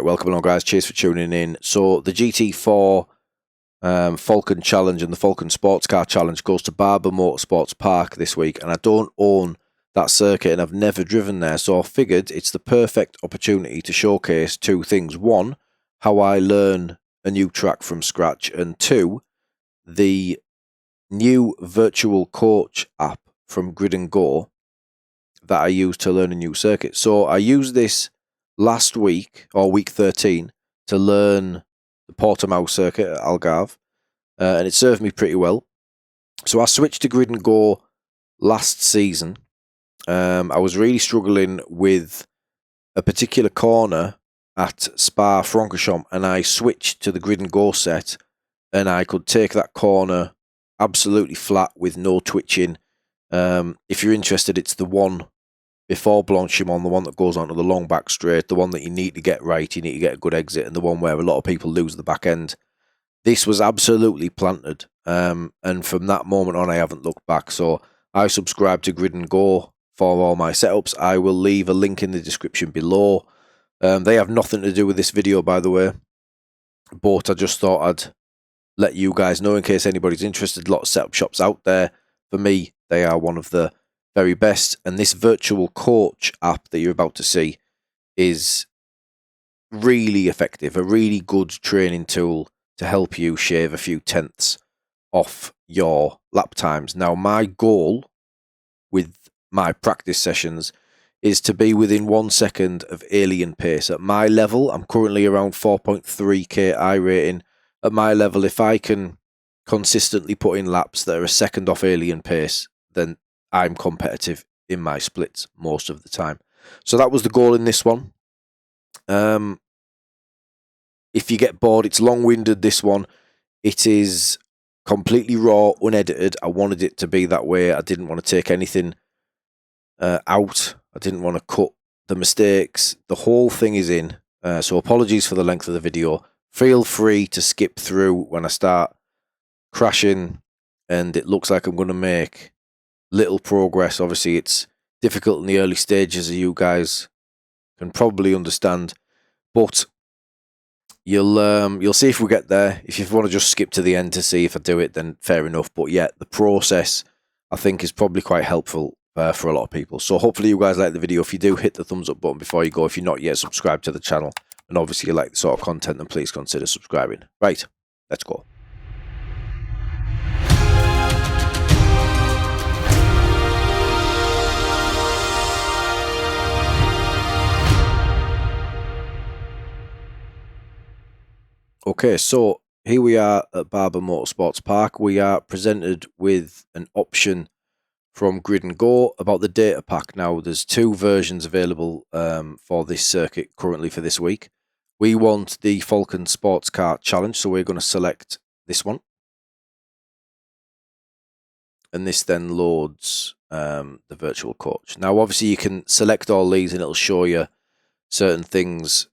Right, welcome along, guys. Cheers for tuning in. So the GT4 Falcon Challenge and the Falcon Sports Car Challenge goes to Barber Motorsports Park this week, and I don't own that circuit and I've never driven there, so I figured it's the perfect opportunity to showcase two things. One, how I learn a new track from scratch, and two, the new virtual coach app from Grid and Go that I use to learn a new circuit. So I used this last week, or week 13, to learn the Portimao circuit at Algarve, and it served me pretty well. So I switched to Grid and Go last season. I was really struggling with a particular corner at Spa-Francorchamps, and I switched to the Grid and Go set, and I could take that corner absolutely flat with no twitching. If you're interested, it's the one before Blanchimont, the one that goes onto the long back straight, the one that you need to get right, you need to get a good exit, and the one where a lot of people lose the back end. This was absolutely planted, and from that moment on I haven't looked back. So I subscribe to Grid and Go for all my setups. I will leave a link in the description below. They have nothing to do with this video, by the way, but I just thought I'd let you guys know in case anybody's interested. A lot of setup shops out there. For me, they are one of the very best, and this virtual coach app that you're about to see is really effective, a really good training tool to help you shave a few tenths off your lap times. Now, my goal with my practice sessions is to be within 1 second of alien pace. At my level, I'm currently around 4.3k iRating. At my level, if I can consistently put in laps that are a second off alien pace, then I'm competitive in my splits most of the time. So that was the goal in this one. If you get bored, it's long-winded, this one. It is completely raw, unedited. I wanted it to be that way. I didn't want to take anything out. I didn't want to cut the mistakes. The whole thing is in. So apologies for the length of the video. Feel free to skip through when I start crashing and it looks like I'm going to make little progress. Obviously, it's difficult in the early stages, as you guys can probably understand, but you'll see if we get there. If you want to just skip to the end to see if I do it, then fair enough. But yeah, the process I think is probably quite helpful for a lot of people. So hopefully you guys like the video. If you do, hit the thumbs up button before you go. If you're not yet subscribed to the channel, and obviously you like the sort of content, then please consider subscribing. Right, let's go. Okay, so here we are at Barber Motorsports Park. We are presented with an option from Grid and Go about the data pack. Now, there's two versions available for this circuit currently for this week. We want the Falcon Sports Car Challenge, so we're going to select this one. And this then loads the virtual coach. Now, obviously, you can select all these and it'll show you certain things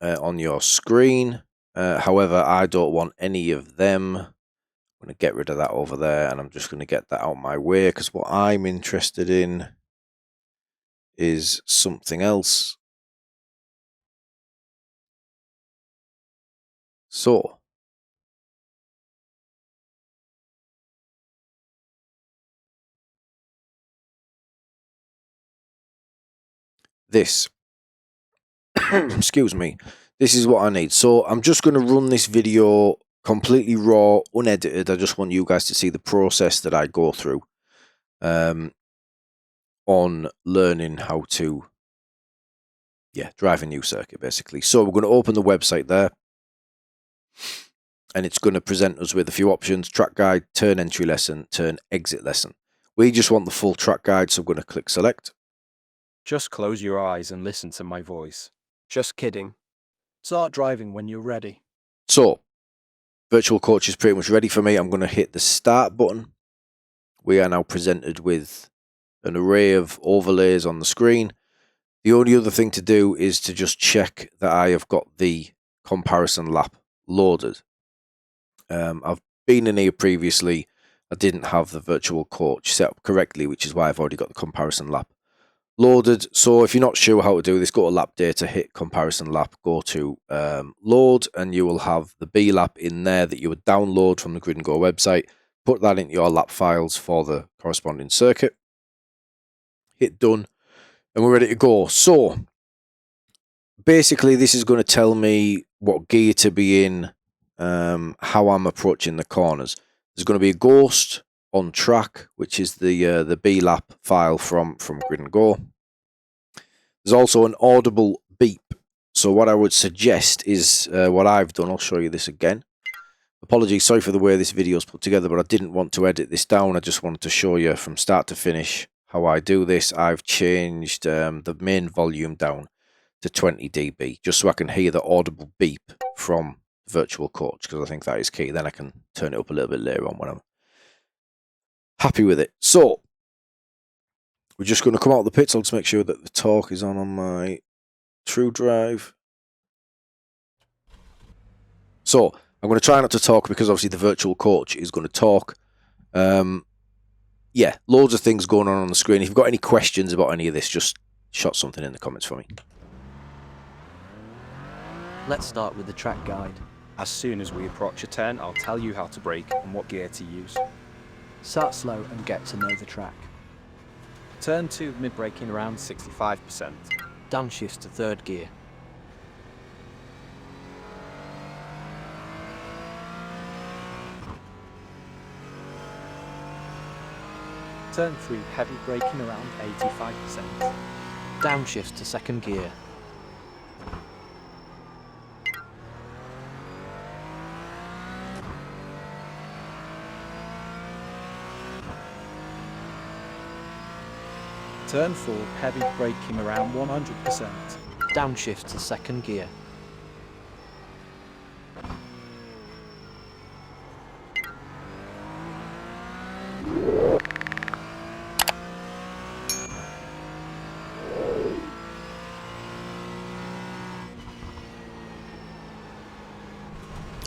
on your screen. However, I don't want any of them. I'm going to get rid of that over there, and I'm just going to get that out of my way, because what I'm interested in is something else. So, this, excuse me, this is what I need. So I'm just going to run this video completely raw, unedited. I just want you guys to see the process that I go through on learning how to drive a new circuit, basically. So we're going to open the website there, and it's going to present us with a few options: track guide, turn entry lesson, turn exit lesson. We just want the full track guide, so I'm going to click select. Just close your eyes and listen to my voice. Just kidding. Start driving when you're ready. So, virtual coach is pretty much ready for me. I'm going to hit the start button. We are now presented with an array of overlays on the screen. The only other thing to do is to just check that I have got the comparison lap loaded. I've been in here previously. I didn't have the virtual coach set up correctly, which is why I've already got the comparison lap loaded. So if you're not sure how to do this, go to lap data, hit comparison lap, go to load, and you will have the B lap in there that you would download from the Grid and Go website. Put that into your lap files for the corresponding circuit. Hit done, and we're ready to go. So basically, this is going to tell me what gear to be in, how I'm approaching the corners. There's going to be a ghost on track, which is the B lap file from Grid and Go. There's also an audible beep. So what I would suggest is what I've done. I'll show you this again. Apologies, sorry for the way this video is put together, but I didn't want to edit this down. I just wanted to show you from start to finish how I do this. I've changed the main volume down to 20 dB, just so I can hear the audible beep from virtual coach, because I think that is key. Then I can turn it up a little bit later on when I'm happy with it. So we're just going to come out of the pits. I'll just make sure that the torque is on my true drive. So I'm going to try not to talk, because obviously the virtual coach is going to talk. Yeah, loads of things going on the screen. If you've got any questions about any of this, just shot something in the comments for me. Let's start with the track guide. As soon as we approach a turn, I'll tell you how to brake and what gear to use. Start slow and get to know the track. Turn 2 mid-braking around 65%. Downshift to 3rd gear. Turn 3 heavy braking around 85%. Downshift to 2nd gear. Turn 4 heavy braking around 100%. Downshift to 2nd gear.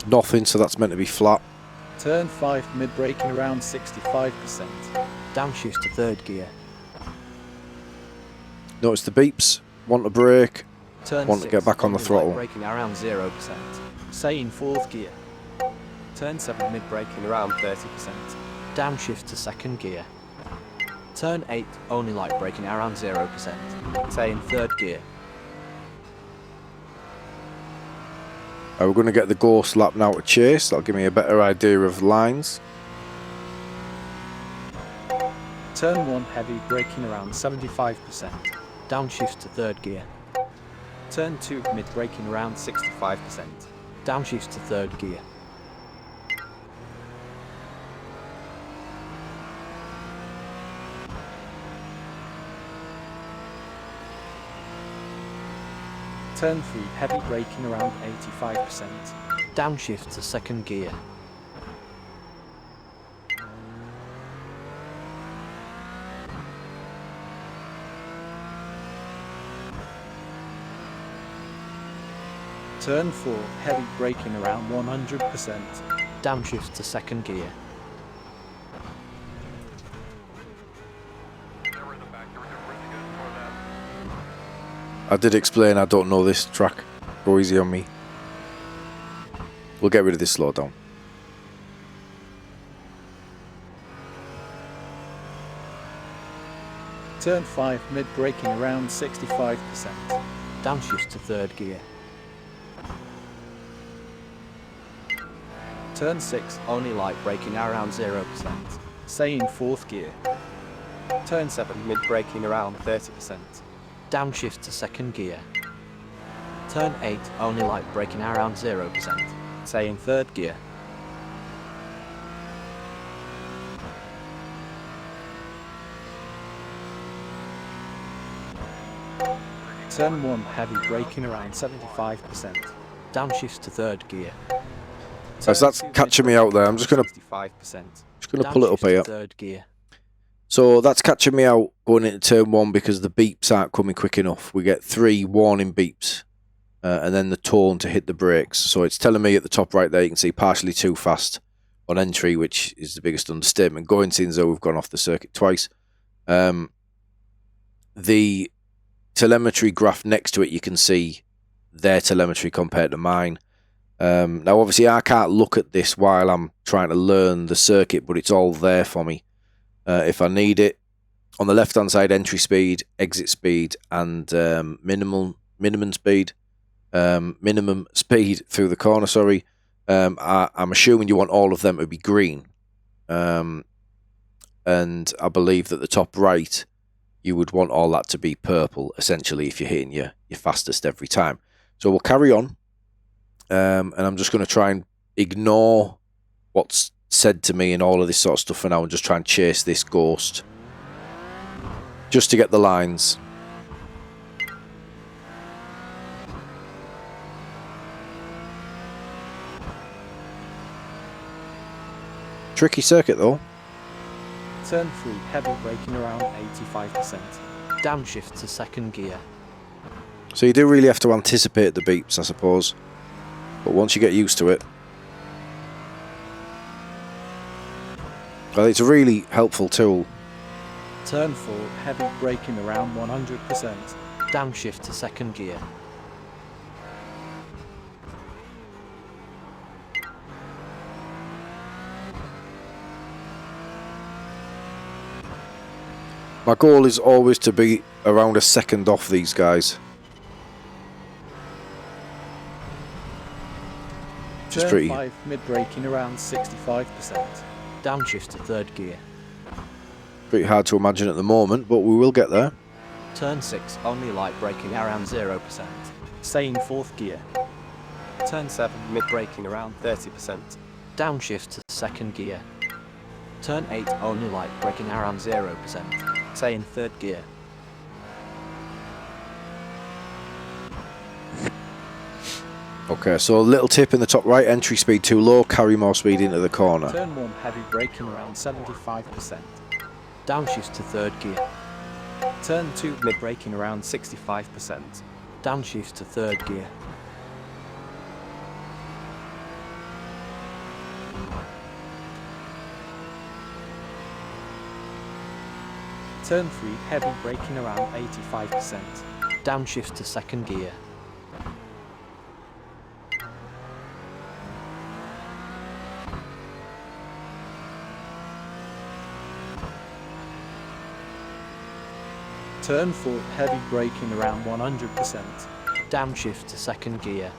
Nothing, so that's meant to be flat. Turn 5 mid-braking around 65%. Downshift to 3rd gear. Notice the beeps. Want to brake. Turn Want to 6, get back on the throttle. braking around 0%. Say in 4th gear. Turn 7 mid-braking around 30%. Downshift to 2nd gear. Turn 8 only light braking around 0%. Say in 3rd gear. We're going to get the ghost lap now to chase. That'll give me a better idea of lines. Turn 1 heavy braking around 75%. Downshift to 3rd gear. Turn 2 mid braking around 65%. Downshift to 3rd gear. Turn 3 heavy braking around 85%. Downshift to 2nd gear. Turn 4 heavy braking around 100%. Downshift to 2nd gear. I did explain I don't know this track. Go easy on me. We'll get rid of this slowdown. Turn 5 mid braking around 65%. Downshift to 3rd gear. Turn 6 only light braking around 0%. Say in 4th gear. Turn 7 mid braking around 30%. Downshift to 2nd gear. Turn 8 only light braking around 0%. Say in 3rd gear. Turn 1 heavy braking around 75%. Downshift to 3rd gear. So that's catching me out there. I'm just gonna pull it up here. 3rd gear. So that's catching me out going into turn 1 because the beeps aren't coming quick enough. We get 3 warning beeps and then the tone to hit the brakes. So it's telling me at the top right there, you can see partially too fast on entry, which is the biggest understatement. Going, seeing as though we've gone off the circuit twice. the telemetry graph next to it, you can see their telemetry compared to mine. Now, obviously, I can't look at this while I'm trying to learn the circuit, but it's all there for me if I need it. On the left-hand side, entry speed, exit speed, and minimum speed through the corner. Sorry, I'm assuming you want all of them to be green, and I believe that the top right, you would want all that to be purple, essentially, if you're hitting your fastest every time. So we'll carry on, and I'm just going to try and ignore what's said to me and all of this sort of stuff for now, and just try and chase this ghost, just to get the lines. Tricky circuit though. Turn 3, heavy braking around 85%. Downshift to second gear. So you do really have to anticipate the beeps, I suppose. But once you get used to it, well, it's a really helpful tool. Turn 4, heavy braking around 100%. Downshift to second gear. My goal is always to be around a second off these guys. Which is pretty. Turn 5, mid-braking around 65%. Downshift to third gear. Pretty hard to imagine at the moment, but we will get there. Turn 6, only light braking around 0%. Stay in fourth gear. Turn 7, mid-braking around 30%. Downshift to second gear. Turn 8, only light braking around 0%. Stay in third gear. Okay, so a little tip in the top right, entry speed too low, carry more speed into the corner. Turn 1, heavy braking around 75%. Downshift to third gear. Turn 2, mid-braking around 65%. Downshift to third gear. Turn 3, heavy braking around 85%. Downshift to second gear. Turn 4, heavy braking around 100%. Downshift to second gear.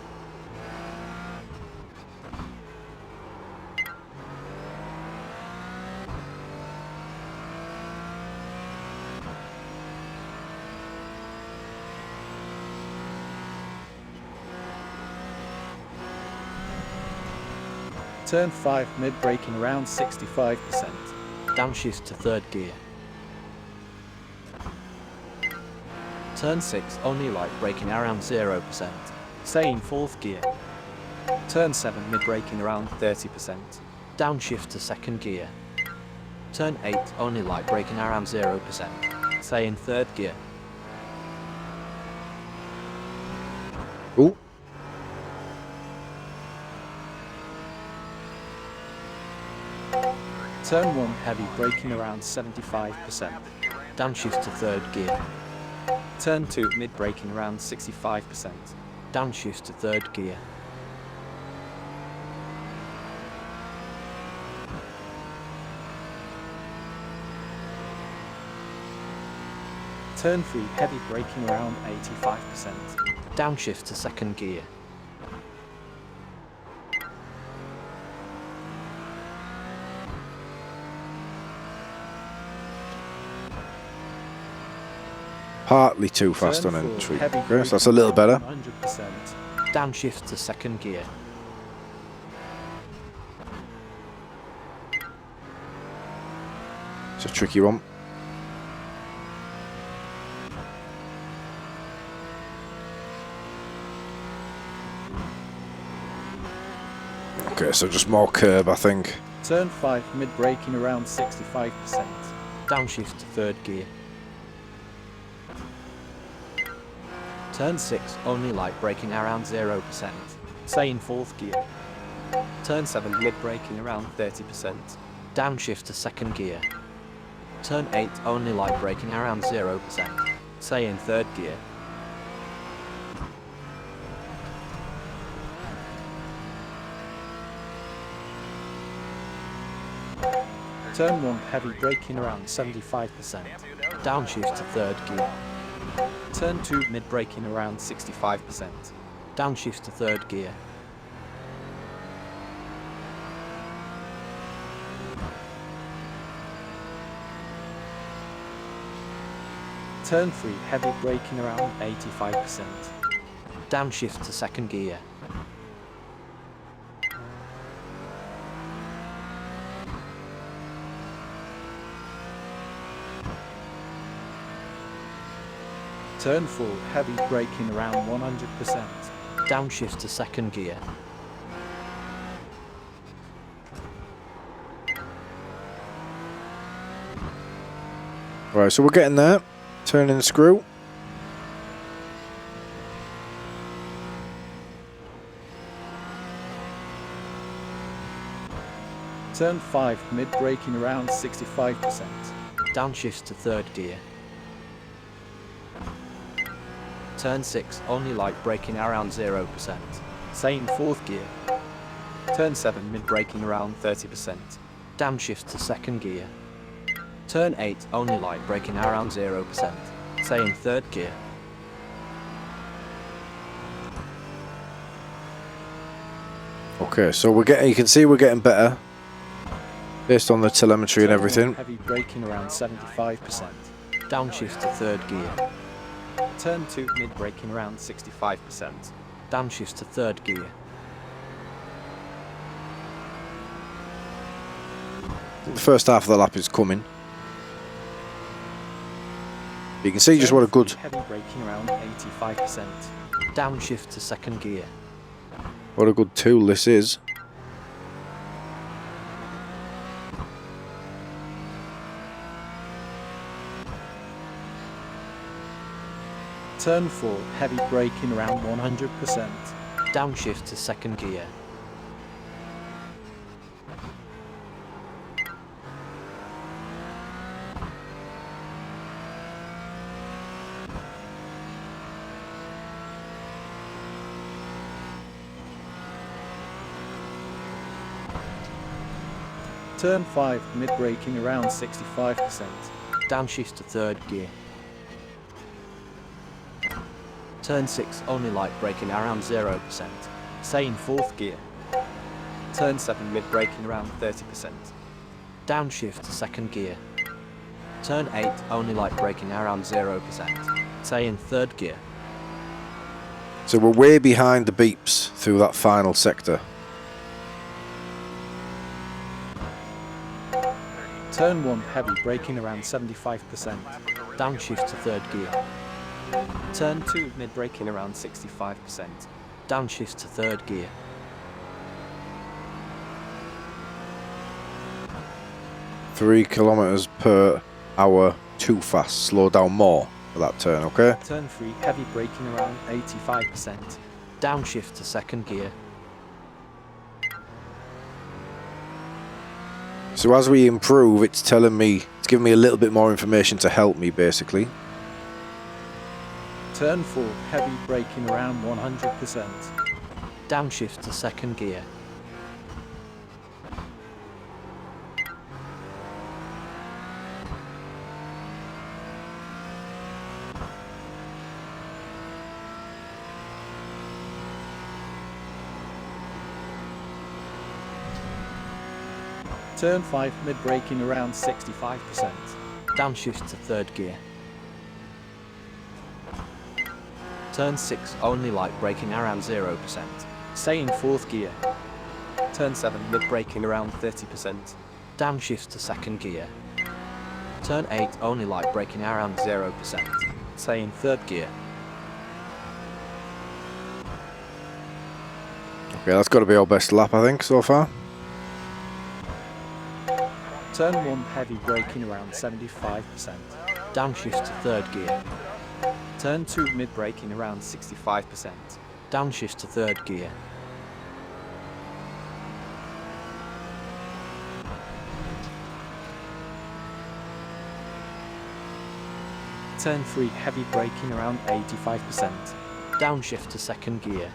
Turn 5, mid-braking around 65%. Downshift to third gear. Turn 6, only light braking around 0%. Stay in fourth gear. Turn 7, mid-braking around 30%. Downshift to second gear. Turn 8, only light braking around 0%. Stay in third gear. Ooh. Turn 1, heavy braking around 75%. Downshift to third gear. Turn 2, mid-braking around 65%. Downshift to third gear. Turn 3, heavy braking around 85%. Downshift to second gear. Partly too fast Turn on 4, entry. heavy Yes, that's a little better. 100%. Downshift to second gear. It's a tricky one. Okay, so just more curb, I think. Turn 5, mid-braking around 65%. Downshift to third gear. Turn 6, only light braking around 0%. Stay in fourth gear. Turn 7, mid-braking around 30%. Downshift to second gear. Turn 8, only light braking around 0%. Stay in third gear. Turn 1 heavy braking around 75%. Downshift to third gear. Turn 2 mid braking around 65%. Downshift to third gear. Turn 3 heavy braking around 85%. Downshift to second gear. Turn 4 heavy braking around 100%. Downshift to second gear. Right, so we're getting there. Turning the screw. Turn 5 mid braking around 65%. Downshift to third gear. Turn 6 only light braking around 0%. Stay in fourth gear. Turn 7 mid braking around 30%. Downshift to second gear. Turn 8 only light braking around 0%. Stay in third gear. Okay, so we're getting, you can see we're getting better based on the telemetry and everything. Heavy braking around 75%. Downshift to third gear. Turn 2 mid braking around 65%. Downshift to third gear. The first half of the lap is coming. You can see just what a good, Heavy braking around 85%. Downshift to second gear. what a good tool this is. Turn 4 heavy braking around 100%. Downshift to second gear. Turn 5 mid braking around 65%. Downshift to third gear. Turn 6 only light braking around 0%. Stay in fourth gear. Turn 7 mid braking around 30%. Downshift to second gear. Turn 8 only light braking around 0%. Stay in third gear. So we're way behind the beeps through that final sector. Turn 1 heavy braking around 75%. Downshift to third gear. Turn 2 mid braking around 65%. Downshift to third gear. Three kilometers per hour too fast. Slow down more for that turn, okay? Turn 3 heavy braking around 85%. Downshift to second gear. So as we improve, it's telling me, it's giving me a little bit more information to help me basically. Turn 4 heavy braking around 100%. Downshift to second gear. Turn 5 mid braking around 65%. Downshift to third gear. Turn 6 only light braking around 0%. Stay in fourth gear. Turn 7 mid braking around 30%. Downshift to second gear. Turn 8 only light braking around 0%. Stay in third gear. Okay, that's got to be our best lap, I think, so far. Turn 1 heavy braking around 75%. Downshift to third gear. Turn 2 mid braking around 65%. Downshift to third gear. Turn 3, heavy braking around 85%. Downshift to second gear.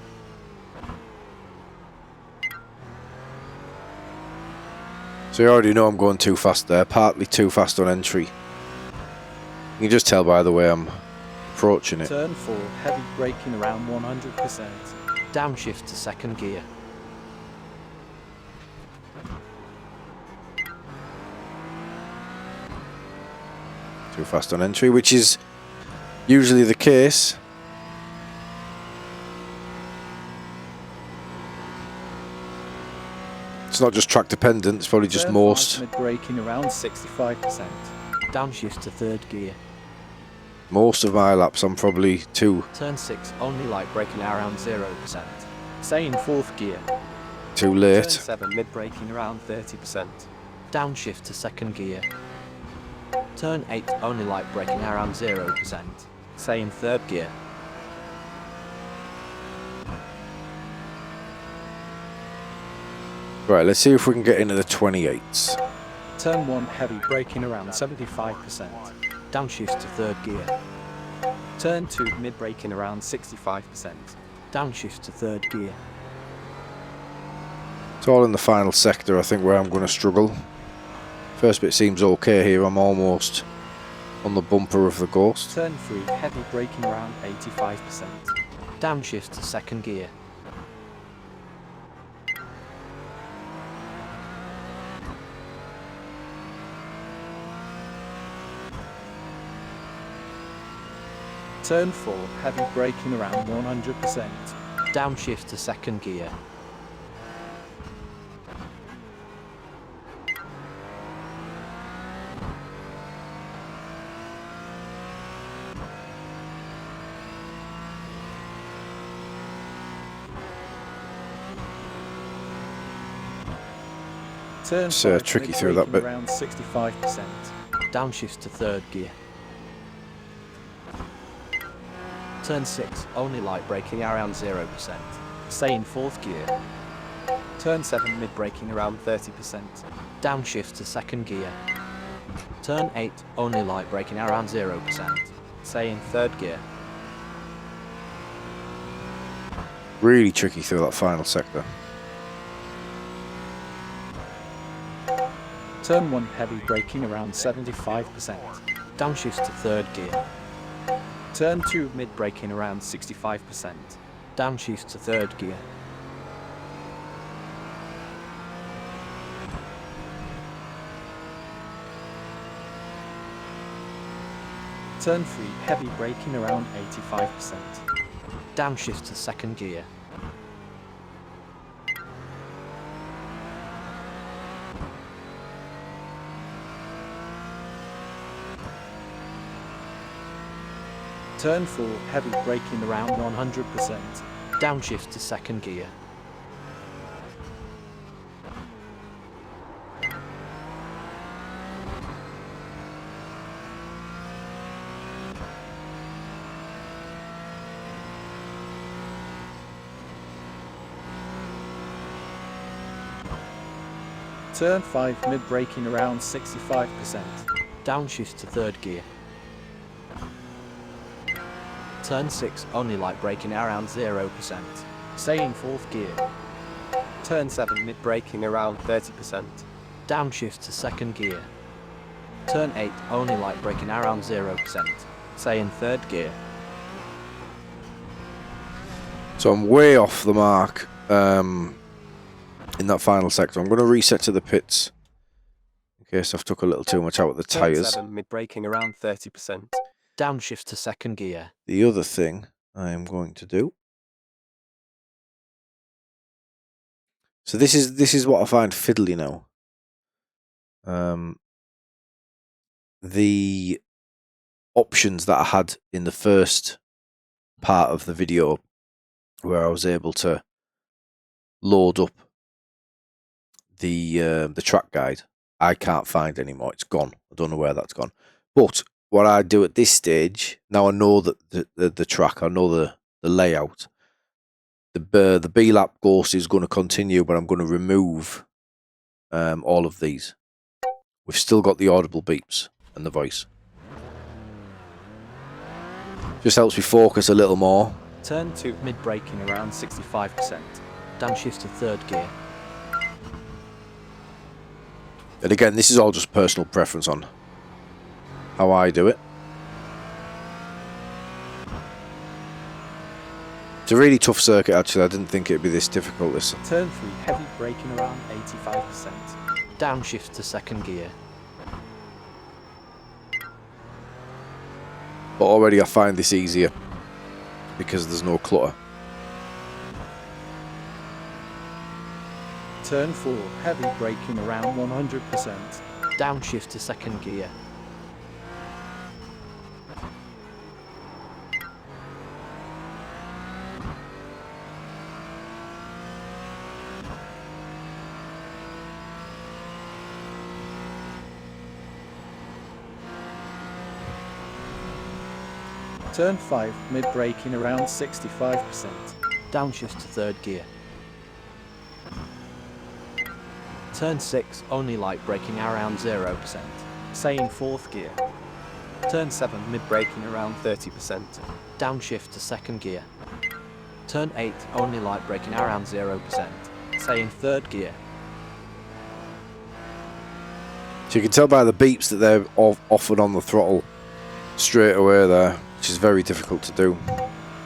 So you already know I'm going too fast there, partly too fast on entry. You can just tell by the way I'm approaching it. Turn 4, heavy braking around 100%. Downshift to second gear. Too fast on entry, which is usually the case. It's not just track dependent, it's probably just Turn most. 5, mid-braking around 65%. Downshift to third gear. Most of my laps I'm probably too Turn 6, only light braking around 0%. Stay in fourth gear. late. Turn 7, mid-braking around 30%. Downshift to second gear. Turn 8, only light braking around 0%. Stay in third gear. Right, let's see if we can get into the 28s. Turn 1, heavy braking around 75%. Downshift to third gear. Turn 2, mid-braking around 65%. Downshift to third gear. It's all in the final sector, I think, where I'm going to struggle. First bit seems okay here, I'm almost on the bumper of the Ghost. Turn 3, heavy braking around 85%. Downshift to second gear. Turn 4, heavy braking around 100%. Downshift to second gear. Turn It's 5, tricky through that bit. around 65%. Downshift to third gear. Turn 6, only light braking around 0%. Stay in fourth gear. Turn 7, mid-braking around 30%. Downshift to second gear. Turn 8, only light braking around 0%. Stay in third gear. Really tricky through that final sector. Turn 1, heavy braking around 75%. Downshift to third gear. Turn 2, mid-braking around 65%. Downshift to third gear. Turn 3, heavy braking around 85%. Downshift to second gear. Turn 4, heavy braking around 100%. Downshift to second gear. Turn 5, mid-braking around 65%. Downshift to third gear. Turn 6, only light braking around 0%. Stay in fourth gear. Turn 7, mid-braking around 30%. Downshift to second gear. Turn 8, only light braking around 0%. Stay in third gear. So I'm way off the mark in that final sector. I'm going to reset to the pits in case I've took a little too much out of the Turn tyres. 7, mid-braking around 30%. Downshift to second gear. The other thing I am going to do. So this is what I find fiddly now. The options that I had in the first part of the video, where I was able to load up the track guide, I can't find anymore. It's gone. I don't know where that's gone. But what I do at this stage, now I know that the track, I know the layout. The B-lap Ghost is going to continue, but I'm going to remove all of these. We've still got the audible beeps and the voice. Just helps me focus a little more. Turn 2, mid-braking around 65%. Downshift to third gear. And again, this is all just personal preference on how I do it. It's a really tough circuit actually. I didn't think it'd be this difficult. This. Turn 3, heavy braking around 85%. Downshift to second gear. But already I find this easier because there's no clutter. Turn 4, heavy braking around 100%. Downshift to second gear. Turn 5, mid-braking around 65%. Downshift to third gear. Turn 6, only light braking around 0%. Stay in fourth gear. Turn 7, mid-braking around 30%. Downshift to second gear. Turn 8, only light braking around 0%. Stay in third gear. So you can tell by the beeps that they're offered on the throttle straight away there, which is very difficult to do.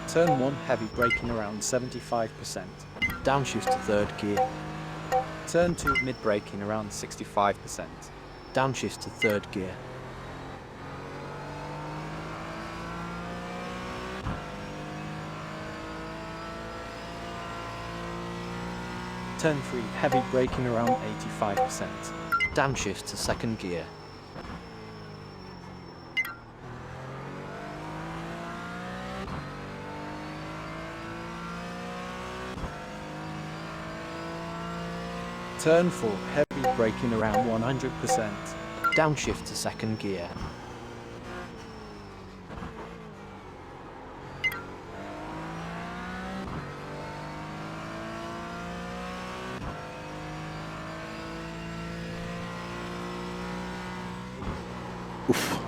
Turn 1, heavy braking around 75%. Downshift to third gear. Turn 2, mid-braking around 65%. Downshift to third gear. Turn 3, heavy braking around 85%. Downshift to second gear. Turn 4, heavy braking around 100%. Downshift to second gear. Oof.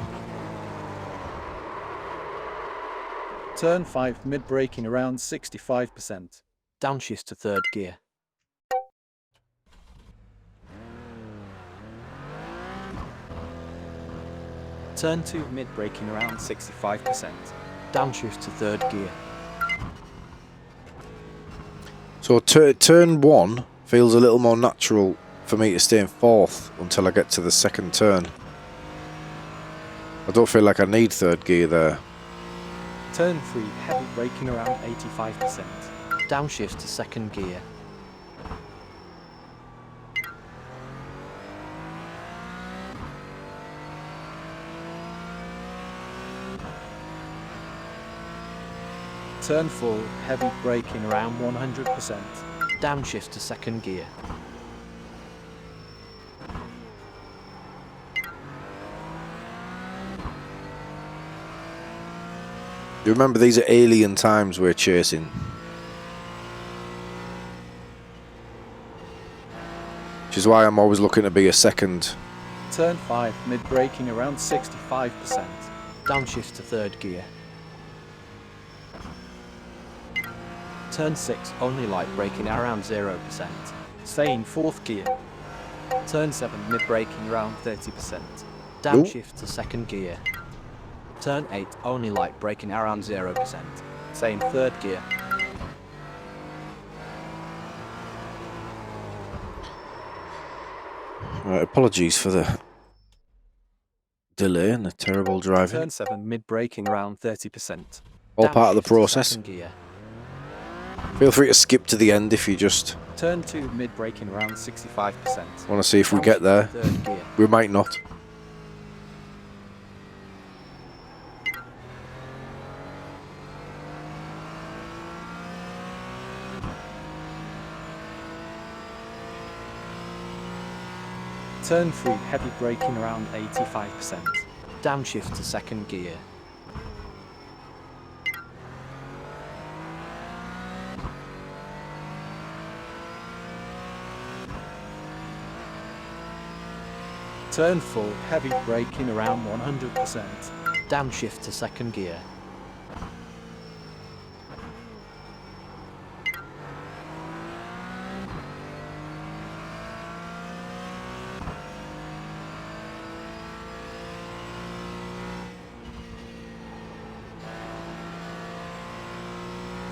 Turn 5, mid-braking around 65%. Downshift to third gear. Turn 2, mid-braking around 65%. Downshift to third gear. So turn 1 feels a little more natural for me to stay in fourth until I get to the second turn. I don't feel like I need third gear there. Turn 3, heavy braking around 85%. Downshift to second gear. Turn 4, heavy braking around 100%. Downshift to second gear. You remember these are alien times we're chasing. Which is why I'm always looking to be a second. Turn 5, mid-braking around 65%. Downshift to third gear. Turn 6, only light braking around 0%. Stay in fourth gear. Turn 7, mid-braking around 30%. Downshift to second gear. Turn 8, only light braking around 0%. Stay in third gear. Right, apologies for the delay and the terrible driving. Turn 7, mid-braking around 30%. All part of the Downshift to process. second gear. Feel free to skip to the end if you just Turn 2, mid-braking around 65%. want to see if we get there. Third gear. We might not. Turn 3, heavy braking around 85%. Downshift to second gear. Turn 4, heavy braking around 100%. Downshift to second gear.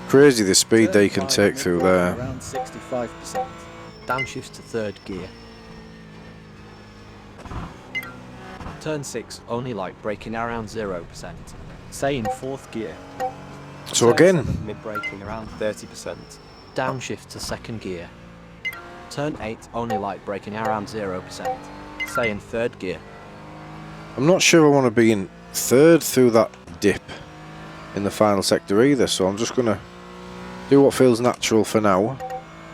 Crazy the speed Turn they can 5 take through mid-braking there. around 65%. Downshift to third gear. Turn 6 only light braking around 0%. Stay in fourth gear. So Turn again, 7 mid-braking around 30%. Downshift to second gear. Turn 8 only light braking around 0%. Stay in third gear. I'm not sure I want to be in third through that dip in the final sector either, so I'm just going to do what feels natural for now.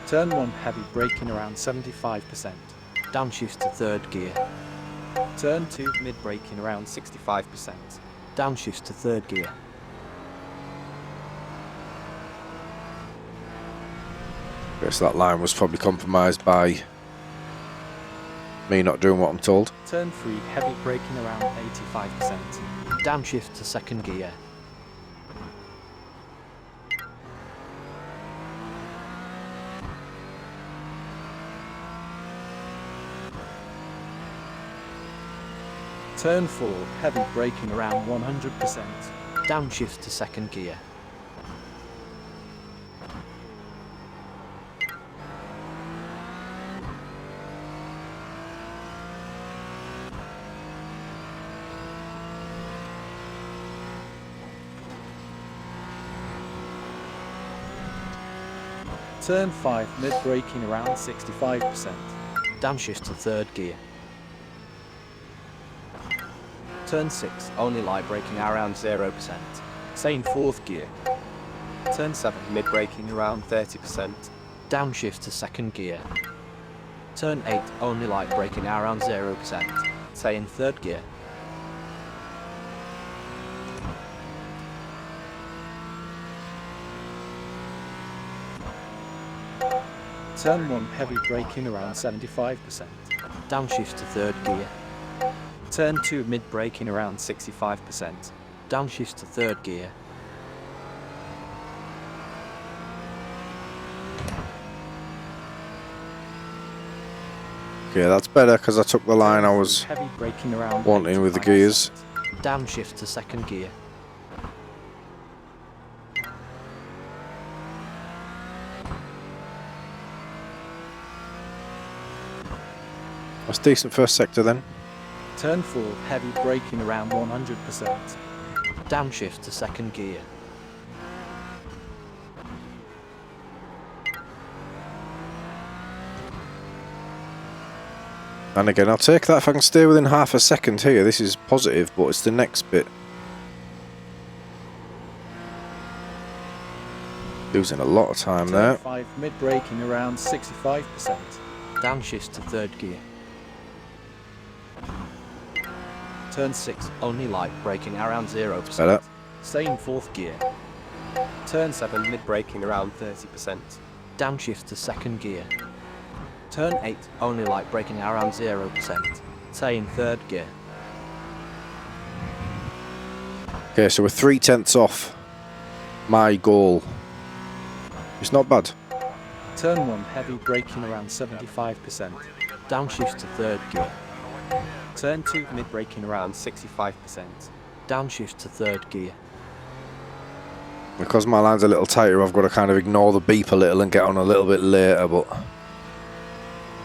Turn 1 heavy braking around 75%. Downshift to third gear. Turn 2 mid-braking around 65%. Downshift to third gear. Guess that line was probably compromised by me not doing what I'm told. Turn 3 heavy braking around 85%. Downshift to second gear. Turn 4 heavy braking around 100%. Downshift to second gear. Turn 5 mid-braking around 65%. Downshift to third gear. Turn 6 only light braking around 0%. Stay in fourth gear. Turn 7 mid-braking around 30%. Downshift to second gear. Turn 8 only light braking around 0%. Stay in third gear. Turn 1 heavy braking around 75%. Downshift to third gear. Turn 2 mid-braking around 65%. Downshift to third gear. Okay, that's better because I took the line I was Heavy braking around wanting with the 85%. gears. Downshift to second gear. That's decent first sector then. Turn 4 heavy braking around 100%. Downshift to second gear. And again, I'll take that if I can stay within half a second here. This is positive, but it's the next bit. Losing a lot of time there. Turn 5 mid-braking around 65%. Downshift to third gear. Turn 6 only light braking around 0%. Better. Stay in fourth gear. Turn 7 mid-braking around 30%. Downshift to second gear. Turn 8 only light braking around 0%. Stay in third gear. Okay, so we're 3/10 off my goal. It's not bad. Turn 1 heavy braking around 75%. Downshift to third gear. Turn 2 mid-braking around 65%. Downshift to third gear. Because my line's a little tighter, I've got to kind of ignore the beep a little and get on a little bit later, but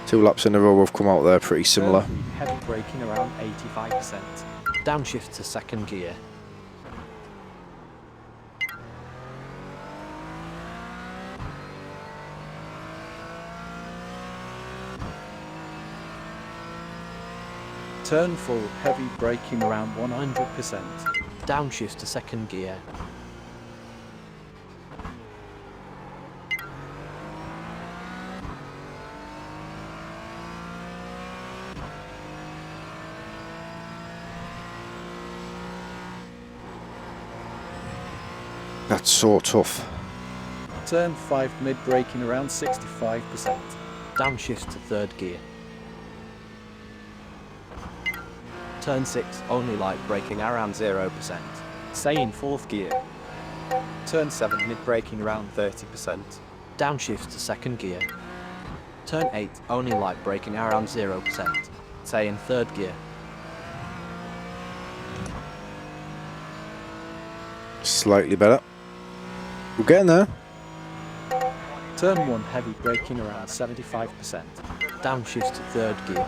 2 laps in a row we've come out there pretty similar. Turn 3 heavy braking around 85%. Downshift to second gear. Turn 4 heavy braking around 100%. Downshift to second gear. That's so tough. Turn 5 mid-braking around 65%. Downshift to third gear. Turn 6 only light braking around 0%. Stay in fourth gear. Turn 7 mid-braking around 30%. Downshift to second gear. Turn 8 only light braking around 0%. Stay in third gear. Slightly better. We're getting there. Turn 1 heavy braking around 75%. Downshift to third gear.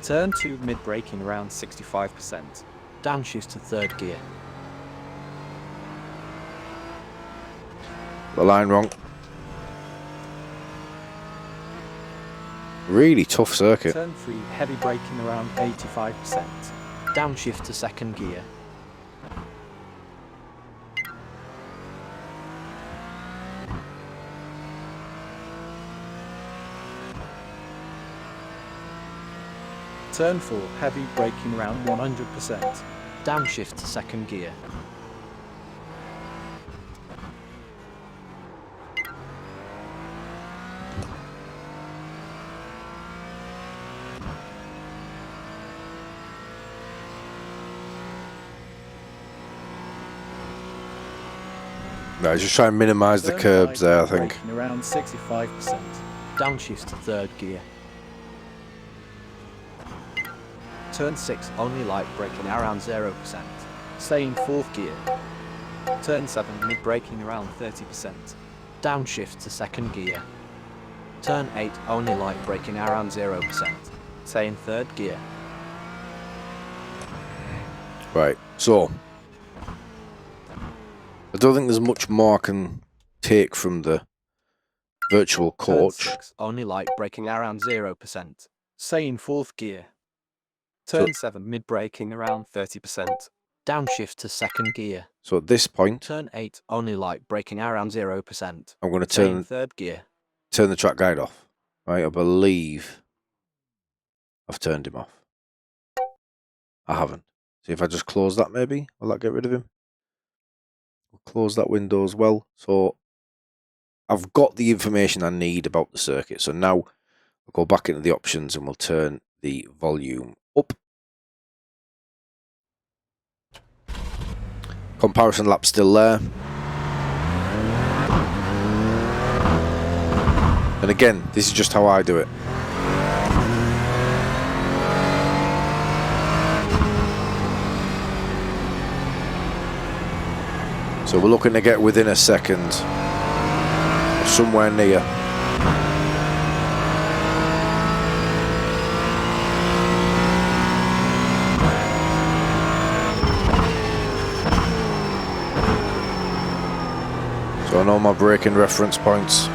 Turn 2 mid braking around 65%. Downshift to third gear. The line wrong. Really tough circuit. Turn 3 heavy braking around 85%. Downshift to second gear. Turn 4 heavy braking around 100%. Downshift to second gear. No, just try and minimise the curbs there, I think. Braking around 65%. Downshift to third gear. Turn 6 only light braking around 0%. Stay in fourth gear. Turn 7 mid braking around 30%. Downshift to second gear. Turn 8 only light braking around 0%. Stay in third gear. Right, so I don't think there's much more I can take from the virtual coach. Turn 6 only light braking around 0%. Stay in fourth gear. Turn 7 mid braking around 30%. Downshift to second gear. So at this point, Turn 8 only light braking around 0%. I'm going to Stay in third gear. turn the track guide off. Right, I believe I've turned him off. I haven't. See if I just close that, maybe will that get rid of him? We'll close that window as well. So I've got the information I need about the circuit. So now I'll go back into the options and we'll turn the volume up. Comparison lap still there. And again, this is just how I do it. So we're looking to get within a second, somewhere near. So I know my braking reference points.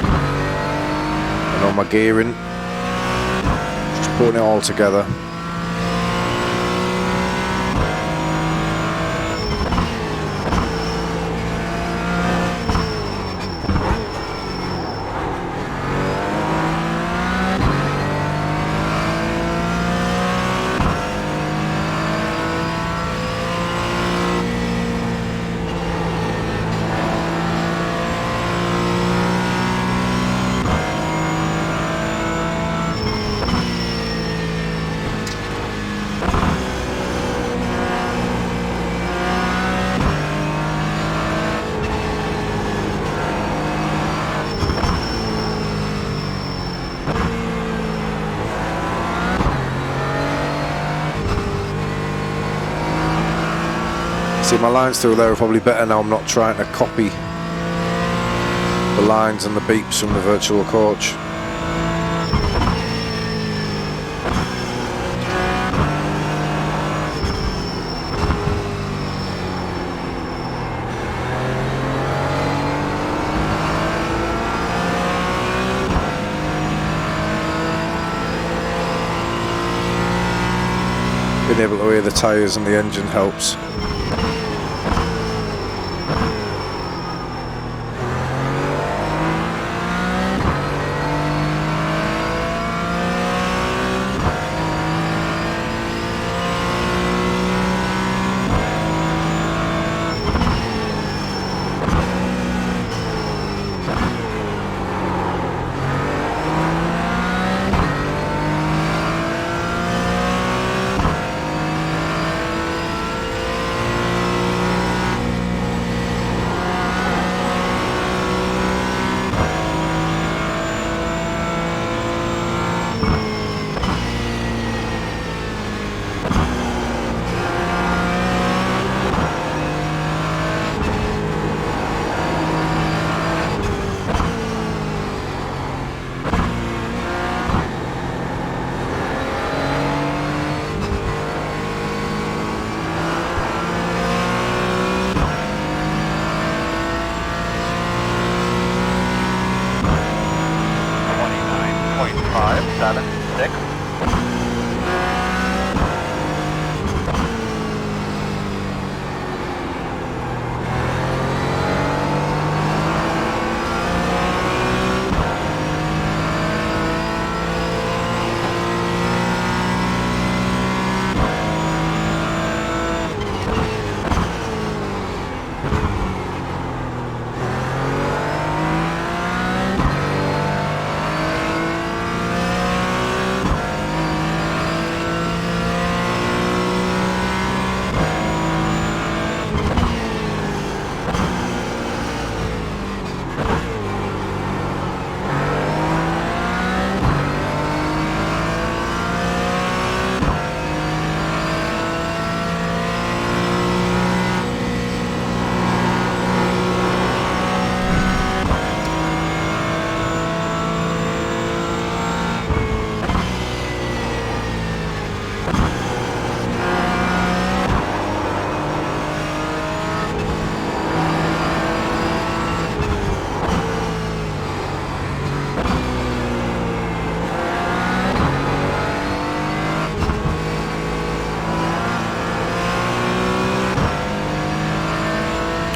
I know my gearing. Just putting it all together. See, my lines through there are probably better now. I'm not trying to copy the lines and the beeps from the virtual coach. Being able to hear the tyres and the engine helps.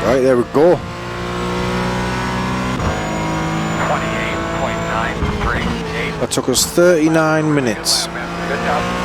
Right, there we go. 28.938. That took us 39 minutes. Good job.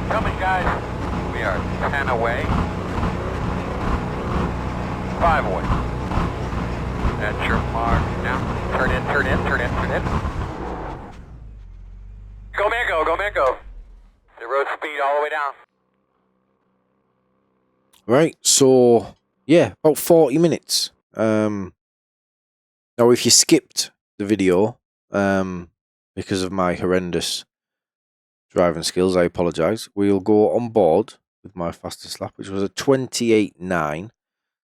Coming, guys. We are 10 away. 5 away. That's your mark. Now, turn in, turn in, turn in, turn in. Go, man, go, go, man, go. The road speed all the way down. Right, so yeah, about 40 minutes. Now, if you skipped the video because of my horrendous driving skills, I apologise. We'll go on board with my fastest lap, which was a 28.9.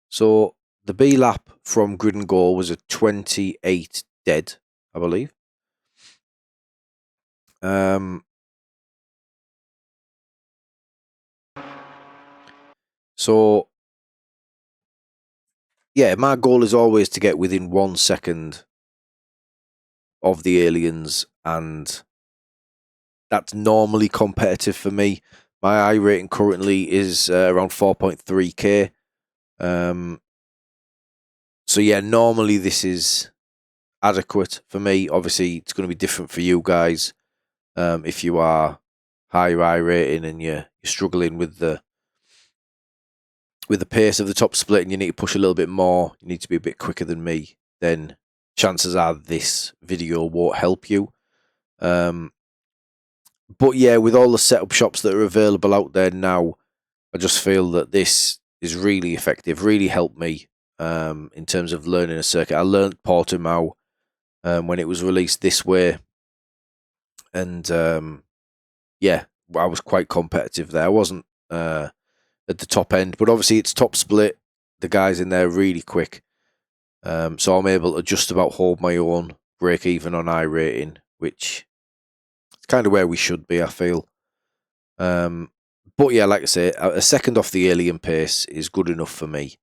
So the B lap from grid and goal was a 28 dead, I believe. So yeah, my goal is always to get within 1 second of the aliens, and that's normally competitive for me. My I rating currently is around 4.3k. So yeah, normally this is adequate for me. Obviously, it's going to be different for you guys. If you are higher I rating and you're struggling with the pace of the top split and you need to push a little bit more, you need to be a bit quicker than me, then chances are this video won't help you. But yeah, with all the setup shops that are available out there now, I just feel that this is really effective, really helped me in terms of learning a circuit. I learned Portimao when it was released this way, and yeah, I was quite competitive there. I wasn't at the top end, but obviously it's top split. The guys in there are really quick, so I'm able to just about hold my own, break even on I rating, which is kind of where we should be, I feel. But yeah, like I say, a second off the alien pace is good enough for me.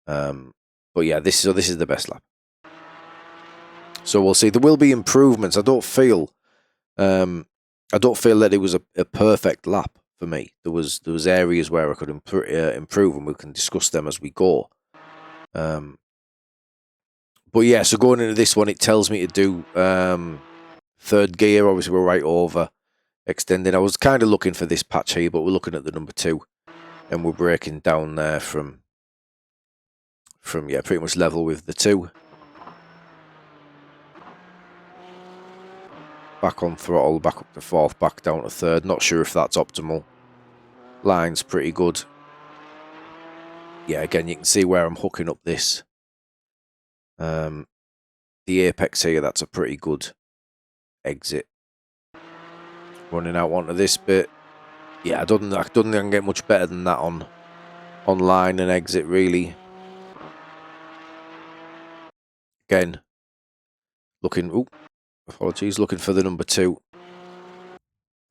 But yeah, this is the best lap. So we'll see. There will be improvements. I don't feel that it was a perfect lap for me. There was areas where I could improve, and we can discuss them as we go. But yeah, so going into this one, it tells me to do third gear. Obviously, we're right over extending. I was kind of looking for this patch here, but we're looking at the number 2, and we're breaking down there from yeah, pretty much level with the 2. Back on throttle, back up to 4th, back down to 3rd. Not sure if that's optimal. Line's pretty good. Yeah, again, you can see where I'm hooking up this. The apex here, that's a pretty good exit. Running out onto this bit. Yeah, I don't think I can get much better than that on line and exit, really. Again, looking for the number 2.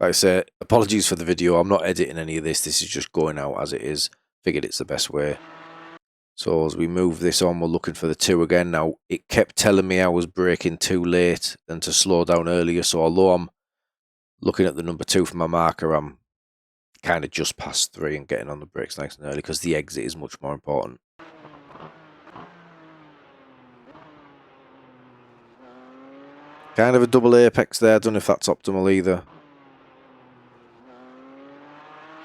Like I say, apologies for the video. I'm not editing any of this. This is just going out as it is. Figured it's the best way. So as we move this on, we're looking for the 2 again. Now, it kept telling me I was braking too late and to slow down earlier. So although I'm looking at the number 2 for my marker, I'm kind of just past 3 and getting on the brakes nice and early because the exit is much more important. Kind of a double apex there. I don't know if that's optimal either.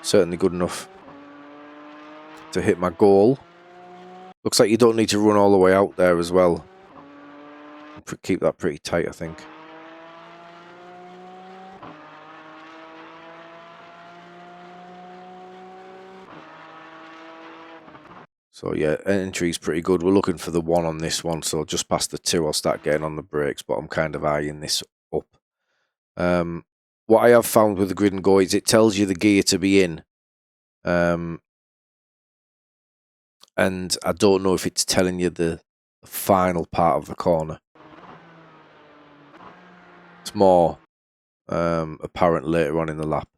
Certainly good enough to hit my goal. Looks like you don't need to run all the way out there as well. Keep that pretty tight, I think. So yeah, entry's pretty good. We're looking for the 1 on this one, so just past the 2 I'll start getting on the brakes, but I'm kind of eyeing this up. What I have found with the Grid and Go is it tells you the gear to be in. And I don't know if it's telling you the final part of the corner. It's more apparent later on in the lap.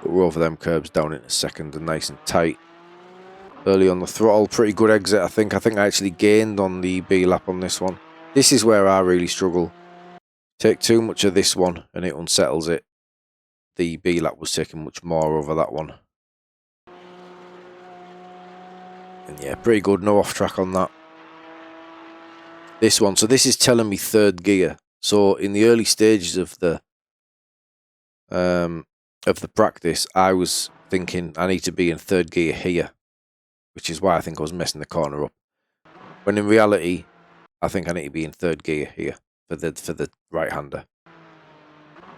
But we're over them curbs down in a second and nice and tight. Early on the throttle, pretty good exit, I think. I think I actually gained on the B lap on this one. This is where I really struggle. Take too much of this one and it unsettles it. The B lap was taking much more over that one. And yeah, pretty good, no off track on that. This one, so this is telling me 3rd gear. So in the early stages of the practice, I was thinking I need to be in 3rd gear here, which is why I think I was messing the corner up. When in reality, I think I need to be in 3rd gear here for the right-hander.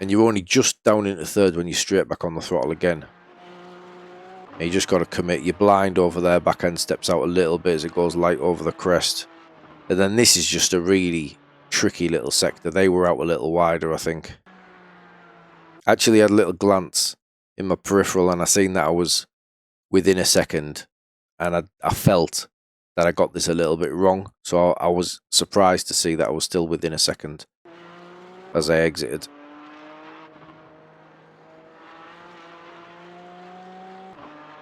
And you're only just down into 3rd when you're straight back on the throttle again. And you just got to commit. You're blind over there, back end steps out a little bit as it goes light over the crest. And then this is just a really tricky little sector. They were out a little wider, I think. Actually had a little glance in my peripheral and I seen that I was within a second. And I felt that I got this a little bit wrong. So I was surprised to see that I was still within a second as I exited.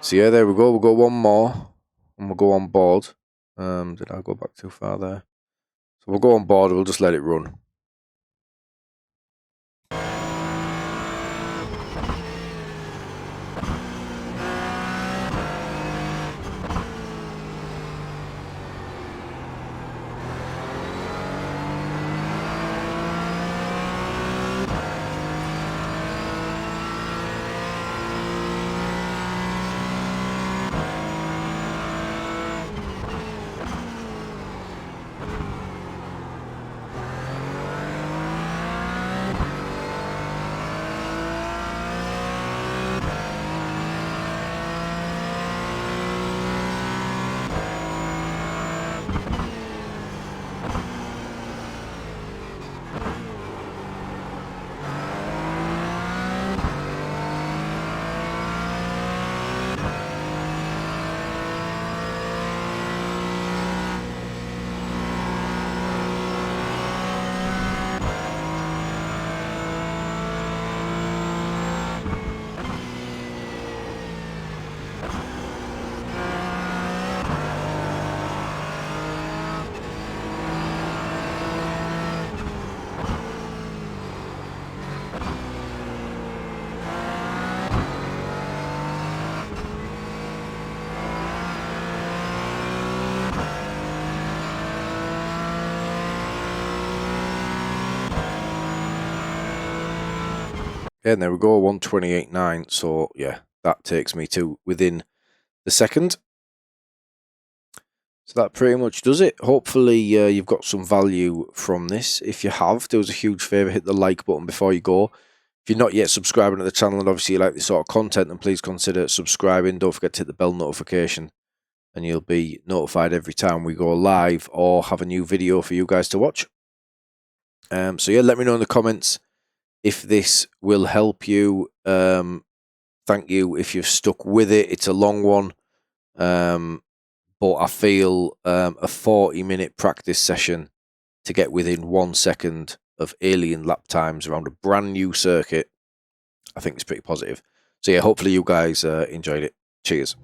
So yeah, there we go. We'll go 1 more and we'll go on board. Did I go back too far there? So we'll go on board. We'll just let it run. And there we go, 128.9. So yeah, that takes me to within the second. So that pretty much does it. Hopefully you've got some value from this. If you have, do us a huge favour, hit the like button before you go. If you're not yet subscribing to the channel and obviously you like this sort of content, then please consider subscribing. Don't forget to hit the bell notification and you'll be notified every time we go live or have a new video for you guys to watch. So yeah, let me know in the comments if this will help you. Thank you if you've stuck with it. It's a long one. But I feel a 40-minute practice session to get within 1 second of alien lap times around a brand new circuit, I think it's pretty positive. So yeah, hopefully you guys enjoyed it. Cheers.